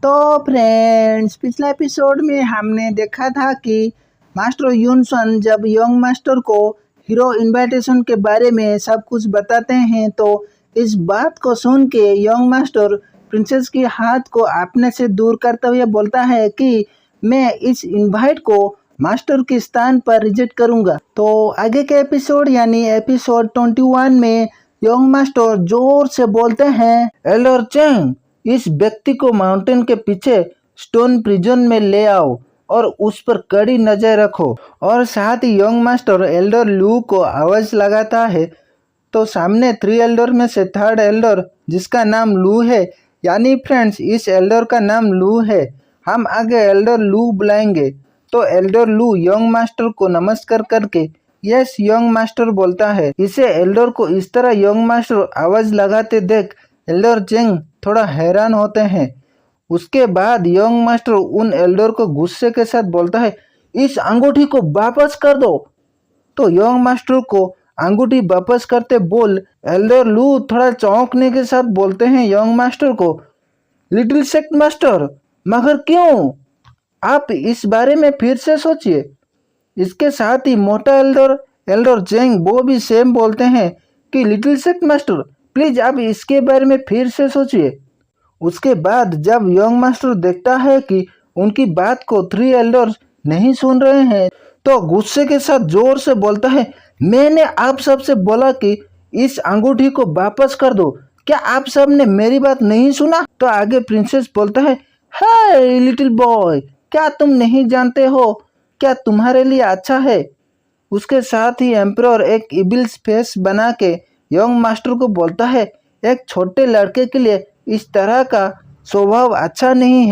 तो फ्रेंड्स, पिछला एपिसोड में हमने देखा था कि मास्टर यूनसन जब यंग मास्टर को हीरो इनविटेशन के बारे में सब कुछ बताते हैं तो इस बात को सुन के यंग मास्टर प्रिंसेस के हाथ को अपने से दूर करते हुए बोलता है कि मैं इस इनवाइट को मास्टर के स्थान पर रिजेक्ट करूंगा। तो आगे के एपिसोड यानी एपिसोड 21 में यंग मास्टर जोर से बोलते हैं, एल्डर चेंग, इस व्यक्ति को माउंटेन के पीछे स्टोन प्रिजन में ले आओ और उस पर कड़ी नजर रखो। और साथ ही यंग मास्टर एल्डर लू को आवाज लगाता है तो सामने 3 एल्डर में से 3rd एल्डर जिसका नाम लू है, यानी फ्रेंड्स इस एल्डर का नाम लू है, हम आगे एल्डर लू बुलाएंगे। तो एल्डर लू यंग मास्टर को नमस्कार करके यस यंग मास्टर बोलता है। इसे एल्डर को इस तरह यंग मास्टर आवाज लगाते देख एल्डर चेंग थोड़ा हैरान होते हैं। उसके बाद यंग मास्टर उन एल्डर को गुस्से के साथ बोलता है, इस अंगूठी को वापस कर दो। तो यंग मास्टर को अंगूठी वापस करते बोल एल्डर लू थोड़ा चौंकने के साथ बोलते हैं यंग मास्टर को, लिटिल सेक्ट मास्टर, मगर क्यों? आप इस बारे में फिर से सोचिए। इसके साथ ही मोटा एल्डर एल्डर चेंग वो भी सेम बोलते हैं कि लिटिल सेक्ट मास्टर प्लीज आप इसके बारे में फिर से सोचिए। उसके बाद जब यंग मास्टर देखता है कि उनकी बात को 3 एल्डर्स नहीं सुन रहे हैं तो गुस्से के साथ जोर से बोलता है, मैंने आप सबसे बोला कि इस अंगूठी को वापस कर दो, क्या आप सब ने मेरी बात नहीं सुना? तो आगे प्रिंसेस बोलता है, हे लिटिल बॉय, क्या तुम नहीं जानते हो क्या तुम्हारे लिए अच्छा है? उसके साथ ही एम्परर एक इविल फेस बना के यंग मास्टर को बोलता है, एक छोटे लड़के के लिए इस तरह का स्वभाव अच्छा नहीं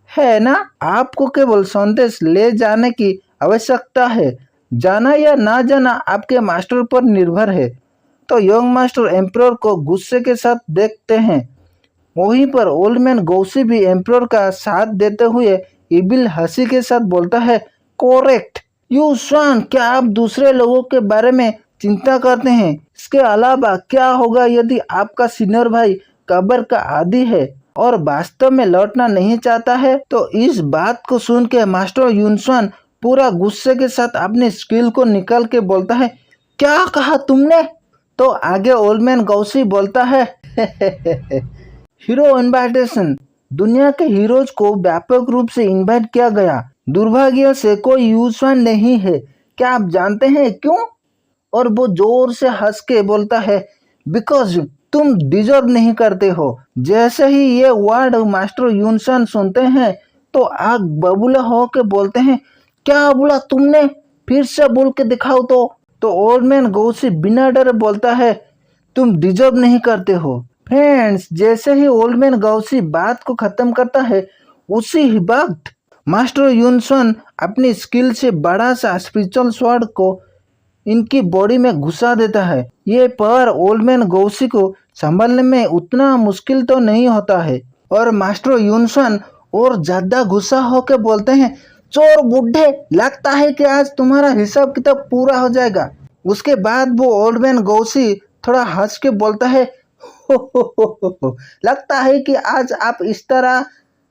है ना? आपको केवल संदेश ले जाने की आवश्यकता है, जाना या ना जाना आपके मास्टर पर निर्भर है। तो यंग मास्टर एम्परर को गुस्से के साथ देखते हैं। वहीं पर ओल्ड मैन गौसी भी एम्परर का साथ देते हुए इविल हंसी के साथ बोलता है, कोरेक्ट यू स्वान, क्या आप दूसरे लोगों के बारे में चिंता करते हैं? इसके अलावा क्या होगा यदि आपका सीनियर भाई कब्र का आदी है और वास्तव में लौटना नहीं चाहता है? तो इस बात को सुन के मास्टर यूनसन पूरा गुस्से के साथ अपने स्किल को निकाल के बोलता है, क्या कहा तुमने? तो आगे ओल्ड मैन गौसी बोलता है, हीरो इनविटेशन, दुनिया के हीरोज को व्यापक रूप से इनवाइट किया गया, दुर्भाग्य से कोई यूजफैन नहीं है, क्या आप जानते हैं क्यों? और वो जोर से हंस के बोलता है, बिकॉज तुम डिजर्व नहीं करते हो। जैसे ही ये वर्ड मास्टर यूनसन सुनते हैं तो आग बबूला हो के बोलते हैं, क्या बोला तुमने? फिर से बोल के दिखाओ। तो ओल्ड मैन गौसी बिना डरे बोलता है, तुम डिजर्व नहीं करते हो। फ्रेंड्स, जैसे ही ओल्ड मैन गौसी बात को खत्म करता है उसी ही वक्त मास्टर यूनसन अपनी स्किल से बड़ा सा स्पिरिचुअल स्वॉर्ड को इनकी बॉडी में घुसा देता है। ये पर ओल्ड मैन गौसी को संभालने में उतना मुश्किल तो नहीं होता है और मास्टर यूनसन और ज्यादा गुस्सा होकर बोलते हैं, चोर बुढ़े, लगता है कि आज तुम्हारा हिसाब किताब पूरा हो जाएगा। उसके बाद वो ओल्ड मैन गौसी थोड़ा हंस के बोलता है, हो, लगता है कि आज आप इस तरह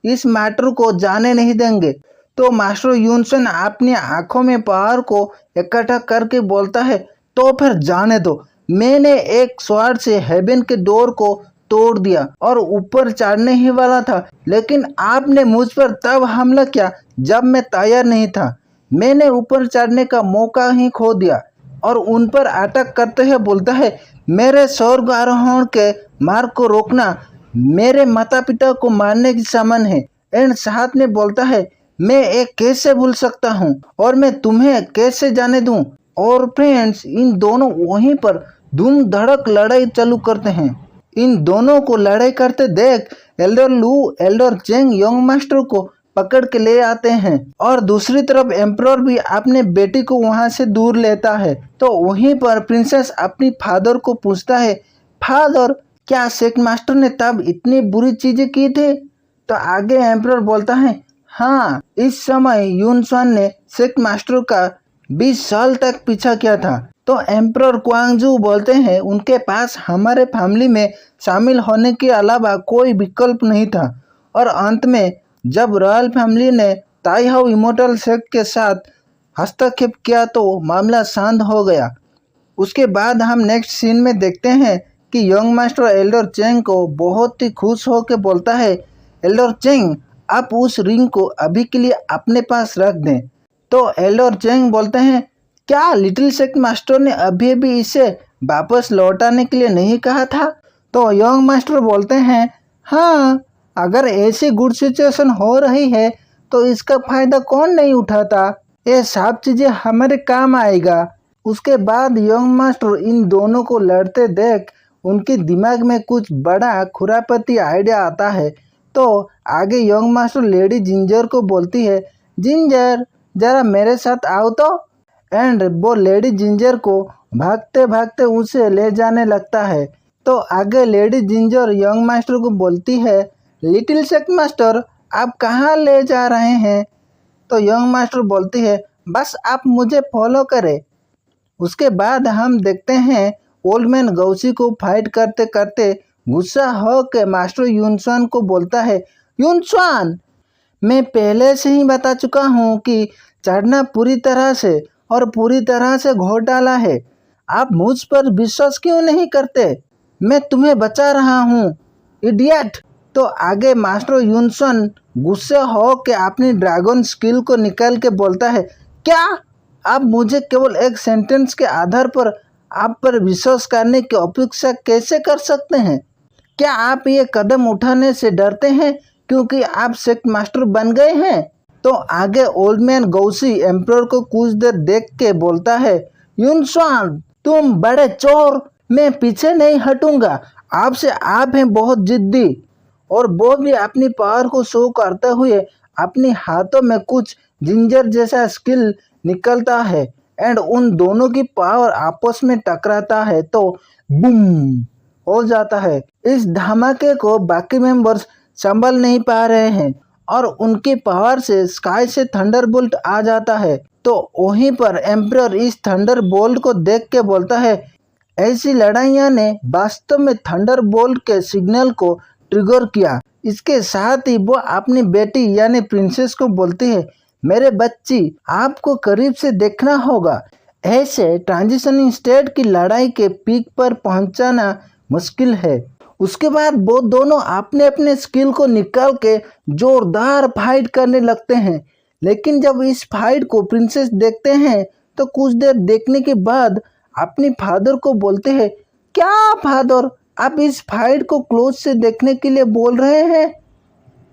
इस मैटर को जाने नहीं देंगे। तो मास्टर यूनसन अपनी आंखों में पावर को इकट्ठा करके बोलता है, तो फिर जाने दो, मैंने एक स्वॉर्ड से हेवन के डोर को तोड़ दिया और ऊपर चढ़ने ही वाला था, लेकिन आपने मुझ पर तब हमला किया जब मैं तैयार नहीं था। मैंने ऊपर चढ़ने का मौका ही खो दिया और उन पर अटैक करते हुए बोलता है, मेरे स्वर्ग आरोहण के मार्ग को रोकना मेरे माता पिता को मारने की समान है। एंड साथ में बोलता है, मैं एक कैसे भूल सकता हूँ और मैं तुम्हें कैसे जाने दूं। और फ्रेंड्स, इन दोनों वहीं पर धूम धड़क लड़ाई चालू करते हैं। इन दोनों को लड़ाई करते देख एल्डर लू एल्डर चेंग यंग मास्टर को पकड़ के ले आते हैं और दूसरी तरफ एम्परर भी अपने बेटी को वहां से दूर लेता है। तो वहीं पर प्रिंसेस अपनी फादर को पूछता है, फादर, क्या सेक्ट मास्टर ने तब इतनी बुरी चीजें की थी? तो आगे एम्परर बोलता है, हाँ, इस समय यूनसन ने सेक्ट मास्टर का 20 साल तक पीछा किया था। तो एम्परर क्वांगजू बोलते हैं, उनके पास हमारे फैमिली में शामिल होने के अलावा कोई विकल्प नहीं था। और अंत में जब रॉयल फैमिली ने ताई हाउ इमोर्टल सेक्ट के साथ हस्तक्षेप किया तो मामला शांत हो गया। उसके बाद हम नेक्स्ट सीन में देखते हैं कि यंग मास्टर एल्डर चेंग को बहुत ही खुश होकर बोलता है, एल्डर चेंग आप उस रिंग को अभी के लिए अपने पास रख दें। तो एल्डर चेंग बोलते हैं, क्या लिटिल सेक्ट मास्टर ने अभी भी इसे वापस लौटाने के लिए नहीं कहा था? तो यंग मास्टर बोलते हैं, हाँ, अगर ऐसी गुड सिचुएशन हो रही है तो इसका फायदा कौन नहीं उठाता। ये सब चीज़ें हमारे काम आएगा। उसके बाद यंग मास्टर इन दोनों को लड़ते देख उनके दिमाग में कुछ बड़ा खुरापती आइडिया आता है। तो आगे यंग मास्टर लेडी जिंजर को बोलती है, जिंजर जरा मेरे साथ आओ तो। एंड वो लेडी जिंजर को भागते भागते उसे ले जाने लगता है। तो आगे लेडी जिंजर यंग मास्टर को बोलती है, लिटिल सेक्ट मास्टर आप कहाँ ले जा रहे हैं? तो यंग मास्टर बोलती है, बस आप मुझे फॉलो करें। उसके बाद हम देखते हैं ओल्ड मैन गौसी को फाइट करते करते गुस्सा हो के मास्टर यूनसान को बोलता है, यूनसान मैं पहले से ही बता चुका हूँ कि चढ़ना पूरी तरह से घोटाला है। आप मुझ पर विश्वास क्यों नहीं करते? मैं तुम्हें बचा रहा हूँ, इडियट। तो आगे मास्टर यूनसन गुस्से हो के अपनी ड्रैगन स्किल को निकाल के बोलता है, क्या आप मुझे केवल एक सेंटेंस के आधार पर आप पर विश्वास करने की अपेक्षा कैसे कर सकते हैं? क्या आप ये कदम उठाने से डरते हैं क्योंकि आप सेक्ट मास्टर बन गए हैं? तो आगे ओल्ड मैन गौसी एम्परर को कुछ देर देख के बोलता है, यूनसान तुम बड़े चोर, मैं पीछे नहीं हटूंगा। आपसे आप हैं बहुत जिद्दी। और वो भी अपनी पावर को शो करते हुए अपने हाथों में कुछ जिंजर जैसा स्किल निकलता है एंड उन दोनों की पावर आपस में टकराता है तो बूम हो जाता है। इस धमाके को बाकी मेंबर्स संभल नहीं पा रहे हैं और उनकी पावर से स्काई से थंडरबोल्ट आ जाता है। तो वहीं पर एम्परर इस थंडरबोल्ट को देख के बोलता है, ऐसी लड़ाइयाँ ने वास्तव में थंडरबोल्ट के सिग्नल को ट्रिगर किया। इसके साथ ही वो अपनी बेटी यानी प्रिंसेस को बोलती है, मेरे बच्ची आपको करीब से देखना होगा। ऐसे ट्रांजिशनिंग स्टेट की लड़ाई के पीक पर पहुंचाना मुश्किल है। उसके बाद वो दोनों अपने अपने स्किल को निकाल के जोरदार फाइट करने लगते हैं। लेकिन जब इस फाइट को प्रिंसेस देखते हैं तो कुछ देर देखने के बाद अपनी फादर को बोलते हैं, क्या फादर आप इस फाइट को क्लोज से देखने के लिए बोल रहे हैं?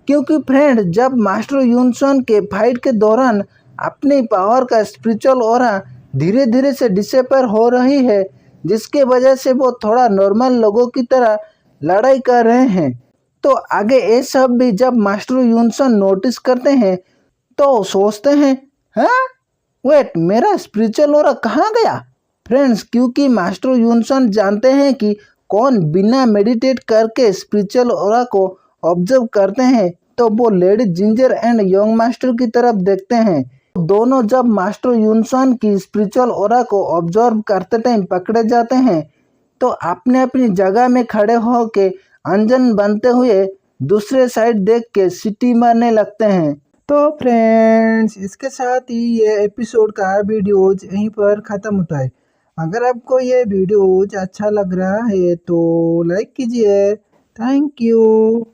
क्योंकि फ्रेंड जब मास्टर यूनसन के फाइट के दौरान अपनी पावर का स्पिरिचुअल ऑरा धीरे धीरे से डिसेपर हो रही है, जिसके वजह से वो थोड़ा नॉर्मल लोगों की तरह लड़ाई कर रहे हैं। तो आगे ये सब भी जब मास्टर यूनसन नोटिस करते हैं तो सोचते हैं, हाँ वेट मेरा स्पिरिचुअल ऑरा कहाँ गया? फ्रेंड्स क्योंकि मास्टर यूनसन जानते हैं कि कौन बिना मेडिटेट करके स्पिरिचुअल ऑरा को ऑब्जर्व करते हैं, तो वो lady ginger and young master की तरफ देखते हैं। दोनों जब मास्टर यूनसन की स्पिरिचुअल ऑरा को ऑब्जर्व करते टाइम पकड़े जाते हैं तो अपने अपनी जगह में खड़े होके अनजान बनते हुए दूसरे साइड देख के सीटी मारने लगते हैं। तो फ्रेंड्स इसके साथ ही ये एपिसोड का वीडियोज यहीं पर ख़त्म होता है। अगर आपको ये वीडियोज अच्छा लग रहा है तो लाइक कीजिए। Thank you.